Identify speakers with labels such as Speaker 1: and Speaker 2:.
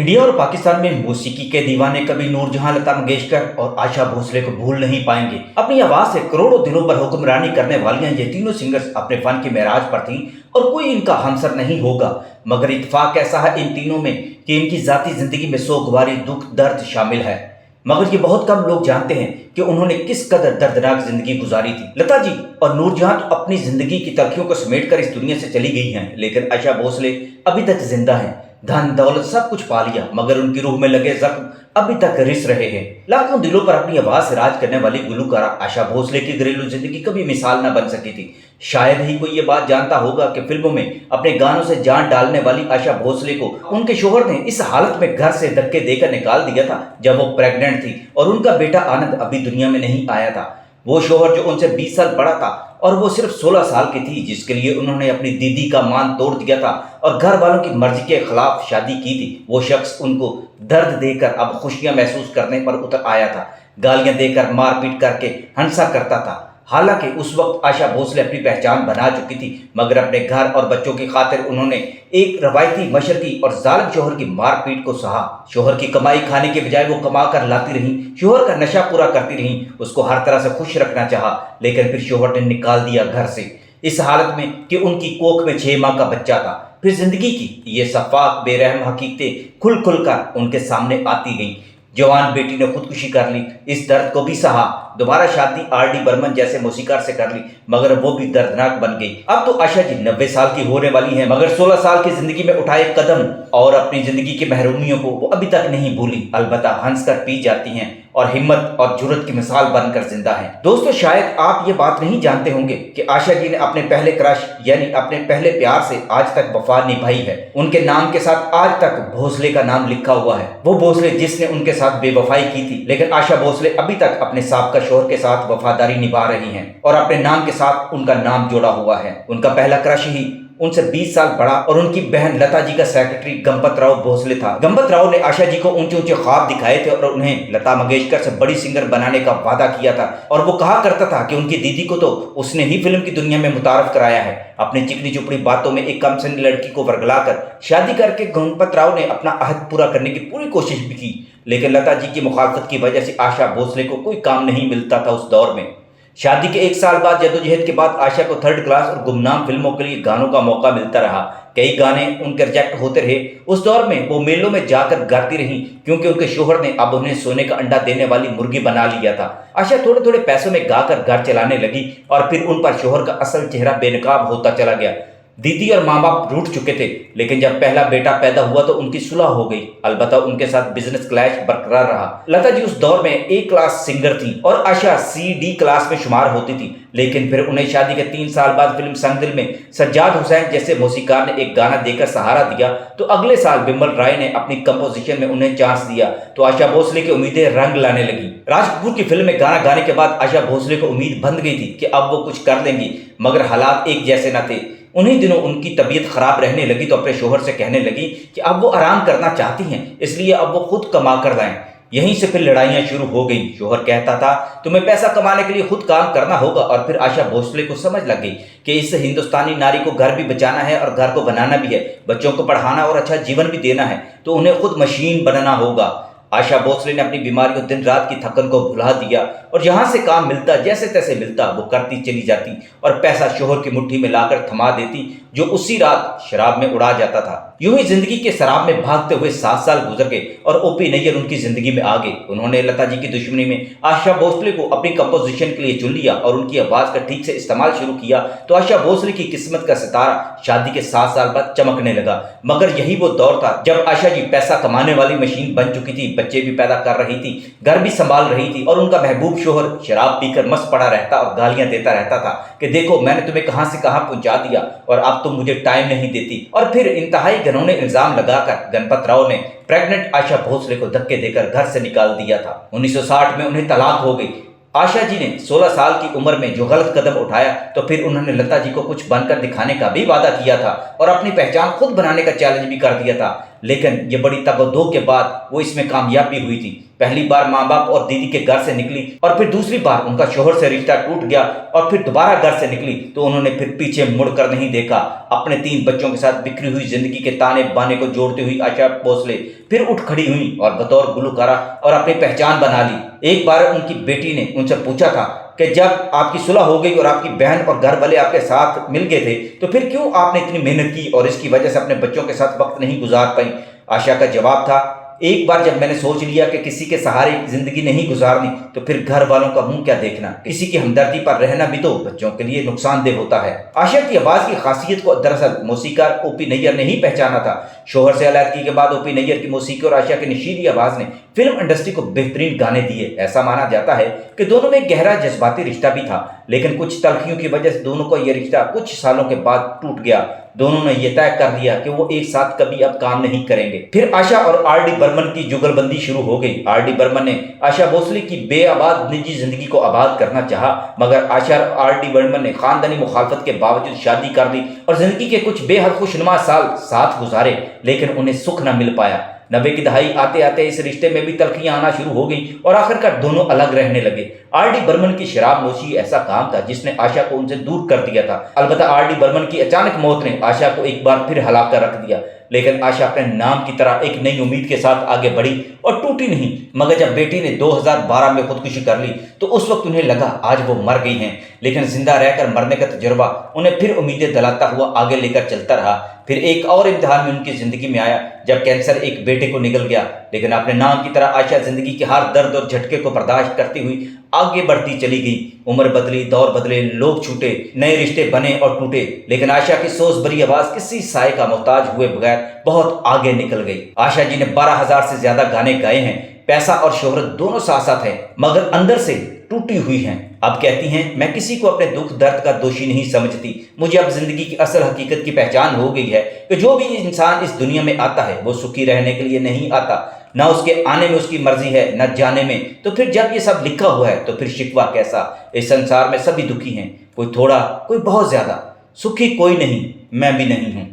Speaker 1: India और पाकिस्तान में मौसीकी के दीवाने कभी नूरजहां, लता मंगेशकर और आशा भोसले को भूल नहीं पाएंगे। अपनी आवाज से करोड़ों दिलों पर हुक्मरानी करने वाली ये तीनों सिंगर्स अपने फन की मेराज पर थीं और कोई इनका हमसर नहीं होगा। मगर इत्तेफाक ऐसा है इन तीनों में कि इनकी जाती जिंदगी में सोगवारी, दुख, दर्द शामिल है। मगर ये बहुत कम लोग जानते हैं कि उन्होंने किस कदर दर्दनाक जिंदगी गुजारी थी। लता जी और नूरजहां तो अपनी जिंदगी की तलखियों को समेटकर इस दुनिया से चली गई हैं, लेकिन आशा भोसले अभी तक जिंदा हैं। धन दौलत सब कुछ पा लिया, मगर उनकी रूह में लगे जख्म अभी तक रिस रहे हैं। लाखों दिलों पर अपनी आवाज से राज करने वाली गुलकारा आशा भोसले की घरेलू जिंदगी कभी मिसाल न बन सकी थी। शायद ही कोई ये बात जानता होगा कि फिल्मों में अपने गानों से जान डालने वाली आशा भोसले को उनके शोहर ने इस हालत में घर से धक्के देकर निकाल दिया था जब वो प्रेग्नेंट थी और उनका बेटा आनंद अभी दुनिया में नहीं आया था। वो शोहर जो उनसे 20 साल बड़ा था और वो सिर्फ 16 साल की थी, जिसके लिए उन्होंने अपनी दीदी का मान तोड़ दिया था और घर वालों की मर्जी के खिलाफ शादी की थी, वो शख्स उनको दर्द देकर अब खुशियां महसूस करने पर उतर आया था। गालियां देकर, मारपीट करके हंसा करता था। हालांकि उस वक्त आशा भोसले अपनी पहचान बना चुकी थी, मगर अपने घर और बच्चों की खातिर उन्होंने एक रवायती, मशरकी और जालिम शोहर की मारपीट को सहा। शोहर की कमाई खाने के बजाय वो कमा कर लाती रही, शोहर का नशा पूरा करती रही, उसको हर तरह से खुश रखना चाहा, लेकिन फिर शोहर ने निकाल दिया घर से इस हालत में कि उनकी कोख में 6 माह का बच्चा था। फिर जिंदगी की ये सफाक बेरहम हकीकतें खुल खुल कर उनके सामने आती गईं। जवान बेटी ने खुदकुशी कर ली, इस दर्द को भी सहा। दोबारा शादी आर.डी. बर्मन जैसे मौसीकार से कर ली, मगर वो भी दर्दनाक बन गई। अब तो आशा जी 90 साल की होने वाली हैं, मगर 16 साल की जिंदगी में उठाए कदम और अपनी जिंदगी की महरूमियों को वो अभी तक नहीं भूली। अलबत्ता हंसकर पी जाती हैं और हिम्मत और जुर्रत की मिसाल बनकर जिंदा हैं। दोस्तों, शायद आप ये बात नहीं जानते होंगे कि आशा जी ने अपने पहले क्रश यानी अपने पहले प्यार से आज तक वफा निभाई है। उनके नाम के साथ आज तक भोसले का नाम लिखा हुआ है। वो भोसले जिसने उनके साथ बेवफाई की थी, लेकिन आशा भोसले अभी तक अपने साबका शोहर के साथ वफादारी निभा रही हैं और अपने नाम के साथ उनका नाम जोड़ा हुआ है। उनका पहला क्रश ही उनसे 20 साल बड़ा और उनकी बहन लता जी का सेक्रेटरी गंपत राव भोसले था। गंपत राव ने आशा जी को ऊंचे ऊंचे ख्वाब दिखाए थे और उन्हें लता मंगेशकर से बड़ी सिंगर बनाने का वादा किया था और वो कहा करता था कि उनकी दीदी को तो उसने ही फिल्म की दुनिया में मुतारफ कराया है। अपनी चिकनी चुपड़ी बातों में एक कम सनी लड़की को वर्गलाकर शादी करके गंपत राव ने अपना अहद पूरा करने की पूरी कोशिश भी की, लेकिन लता जी की मुखालफत की वजह से आशा भोसले को कोई काम नहीं मिलता था उस दौर में। शादी के 1 साल बाद जद्दोजहद के बाद आशा को 3rd क्लास और गुमनाम फिल्मों के लिए गानों का मौका मिलता रहा। कई गाने उनके रिजेक्ट होते रहे। उस दौर में वो मेलों में जाकर गाती रहीं, क्योंकि उनके शोहर ने अब उन्हें सोने का अंडा देने वाली मुर्गी बना लिया था। आशा थोड़े थोड़े पैसों में गाकर घर चलाने लगी और फिर उन पर शोहर का असल चेहरा बेनकाब होता चला गया। दीदी और माँ बाप रूठ चुके थे, लेकिन जब पहला बेटा पैदा हुआ तो उनकी सुलह हो गई। अलबत्ता उनके साथ बिजनेस क्लैश बरकरार रहा। लता जी उस दौर में A क्लास सिंगर थी और आशा C-D क्लास में शुमार होती थी, लेकिन फिर उन्हें शादी के 3 साल बाद फिल्म संगदिल में सज्जाद हुसैन जैसे मौसीकार ने एक गाना देकर सहारा दिया, तो अगले साल बिमल राय ने अपनी कंपोजिशन में उन्हें चांस दिया, तो आशा भोसले की उम्मीदें रंग लाने लगी। राज कपूर की फिल्म में गाना गाने के बाद आशा भोसले को उम्मीद बंध गई थी कि अब वो कुछ कर लेंगी, मगर हालात एक जैसे न थे। उन्हीं दिनों उनकी तबीयत खराब रहने लगी तो अपने शोहर से कहने लगी कि अब वो आराम करना चाहती हैं, इसलिए अब वो खुद कमा कर लाएं। यहीं से फिर लड़ाइयां शुरू हो गई। शोहर कहता था तुम्हें पैसा कमाने के लिए खुद काम करना होगा, और फिर आशा भोसले को समझ लग गई कि इस हिंदुस्तानी नारी को घर भी बचाना है और घर को बनाना भी है, बच्चों को पढ़ाना और अच्छा जीवन भी देना है, तो उन्हें खुद मशीन बनना होगा। आशा भोसले ने अपनी बीमारी और दिन रात की थकन को भुला दिया और जहां से काम मिलता, जैसे तैसे मिलता, वो करती चली जाती और पैसा शोहर की मुट्ठी में लाकर थमा देती, जो उसी रात शराब में उड़ा जाता था। यूं ही जिंदगी के शराब में भागते हुए 7 साल गुजर गए और ओपी नैयर उनकी जिंदगी में आ गए। उन्होंने लता जी की दुश्मनी में आशा भोसले को अपनी कंपोजिशन के लिए चुन लिया और उनकी आवाज का ठीक से इस्तेमाल शुरू किया, तो आशा भोसले की किस्मत का सितारा शादी के 7 साल बाद चमकने लगा। मगर यही वो दौर था जब आशा जी पैसा कमाने वाली मशीन बन चुकी थी, बच्चे भी पैदा कर रही थी, घर भी संभाल रही थी और उनका महबूब शोहर शराब पीकर मस्त पड़ा रहता और गालियां देता रहता था कि देखो मैंने तुम्हें कहां से कहां पहुंचा दिया और अब तुम मुझे टाइम नहीं देती। और फिर इंतहाई घिनौने इल्जाम लगाकर गणपत राव ने प्रेग्नेंट आशा भोसले को धक्के देकर घर से निकाल दिया था। 1960 में उन्हें तलाक हो गई। आशा जी ने 16 साल की उम्र में जो गलत कदम उठाया, तो फिर उन्होंने लता जी को कुछ बनकर दिखाने का भी वादा किया था और अपनी पहचान खुद बनाने का चैलेंज भी कर दिया था, लेकिन ये बड़ी तगदो के बाद वो इसमें कामयाब भी हुई थी। पहली बार माँ बाप और दीदी के घर से निकली और फिर दूसरी बार उनका शोहर से रिश्ता टूट गया और फिर दोबारा घर से निकली तो उन्होंने फिर पीछे मुड़कर नहीं देखा। अपने 3 बच्चों के साथ बिखरी हुई जिंदगी के ताने बाने को जोड़ती हुई आशा भोसले फिर उठ खड़ी हुई और बतौर गुलकारा और अपनी पहचान बना ली। एक बार उनकी बेटी ने उनसे पूछा था कि जब आपकी सुलह हो गई और आपकी बहन और घर वाले आपके साथ मिल गए थे तो फिर क्यों आपने इतनी मेहनत की और इसकी वजह से अपने बच्चों के साथ वक्त नहीं गुजार पाई। आशा का जवाब था, एक बार जब मैंने सोच लिया कि किसी के सहारे जिंदगी नहीं गुजारनी तो फिर घर वालों का मुंह क्या देखना, किसी की हमदर्दी पर रहना भी तो बच्चों के लिए नुकसानदेह होता है। आशा की आवाज की खासियत को दरअसल मौसीकार ओपी नैयर ने ही पहचाना था। शोहर से अलग के बाद ओपी नैयर की मौसीकी और आशा की नशीली आवाज ने फिल्म इंडस्ट्री को बेहतरीन गाने दिए। ऐसा माना जाता है कि दोनों में गहरा जज्बाती रिश्ता भी था, लेकिन कुछ तलखियों की वजह से दोनों का यह रिश्ता कुछ सालों के बाद टूट गया। दोनों ने यह तय कर लिया कि वो एक साथ कभी अब काम नहीं करेंगे। फिर आशा और आर डी बर्मन की जुगलबंदी शुरू हो गई। आर डी बर्मन ने आशा भोसले की बेआबाद निजी जिंदगी को आबाद करना चाहा, मगर आशा और आर डी बर्मन ने खानदानी मुखालफत के बावजूद शादी कर ली और जिंदगी के कुछ बेहद खुशनुमा साल साथ गुजारे, लेकिन उन्हें सुख न मिल पाया। 90 की दहाई आते आते इस रिश्ते में भी तलखियां आना शुरू हो गई और आखिरकार दोनों अलग रहने लगे। आर डी बर्मन की शराब नोशी ऐसा काम था जिसने आशा को उनसे दूर कर दिया था। अलबत्ता आर डी बर्मन की अचानक मौत ने आशा को एक बार फिर हिला कर रख दिया, लेकिन आशा अपने नाम की तरह एक नई उम्मीद के साथ आगे बढ़ी और टूटी नहीं। मगर जब बेटी ने 2012 में खुदकुशी कर ली तो उस वक्त उन्हें लगा आज वो मर गई हैं, लेकिन जिंदा रहकर मरने का तजुर्बा उन्हें फिर उम्मीदें दिलाता हुआ आगे लेकर चलता रहा। फिर एक और इम्तिहान में उनकी जिंदगी में आया जब कैंसर एक बेटे को निगल गया, लेकिन अपने नाम की तरह आशा जिंदगी के हर दर्द और झटके को बर्दाश्त करती हुई आगे बढ़ती चली गई। उम्र बदली, दौर बदले, लोग छूटे, नए रिश्ते बने और टूटे, लेकिन आशा की सोच भरी आवाज किसी साय का मोहताज हुए बगैर बहुत आगे निकल गई। आशा जी ने 12,000 से ज्यादा गाने गाए हैं। पैसा और शोहरत दोनों साथ साथ है, मगर अंदर से टूटी हुई हैं। अब कहती हैं, मैं किसी को अपने दुख दर्द का दोषी नहीं समझती। मुझे अब जिंदगी की असल हकीकत की पहचान हो गई है कि जो भी इंसान इस दुनिया में आता है वो सुखी रहने के लिए नहीं आता। न उसके आने में उसकी मर्जी है, न जाने में। तो फिर जब ये सब लिखा हुआ है तो फिर शिकवा कैसा। इस संसार में सभी दुखी हैं, कोई थोड़ा, कोई बहुत ज्यादा। सुखी कोई नहीं, मैं भी नहीं हूं।